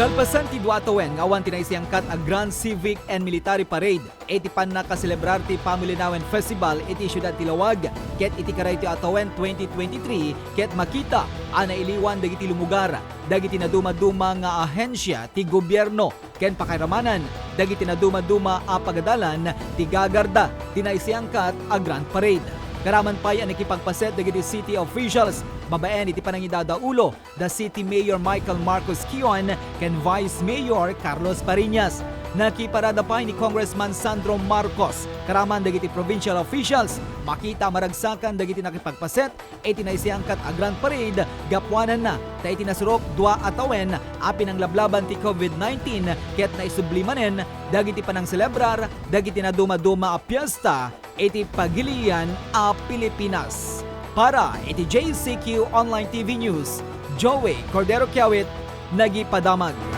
Kalpasan ti Duatawen, awan tinaisiyangkat a Grand Civic and Military Parade. Iti pan nakaselebrar ti Pamilinawen Festival iti siyudad ti Lawag. Ket iti karay ti Atawen 2023, ket makita ana iliwan dagiti lumugar, dagiti naduma-duma nga ahensya ti gobyerno, ken pakairamanan, dagiti naduma-duma a pagadalan ti gagarda, tinaisiyangkat a Grand Parade. Karaman pa'y ang nakipagpaset dagiti city officials, babaen iti panangidadaulo, the City Mayor Michael Marcos Kion, ken Vice Mayor Carlos Pariñas. Nakiparada pa ni Congressman Sandro Marcos, karaman dagiti provincial officials, makita maragsakan dagiti nakipagpaset, iti naisiyangkat a Grand Parade, gapwanan na, ta iti nasurok dua atawen, apin ang lablaban ti COVID-19, ket naisublimanen, dagiti panang celebrar, dagiti naduma-duma a piyesta, iti pagilian a Pilipinas. Para iti JCQ Online TV News, Joey Cordero Kiawit, nagipadamag.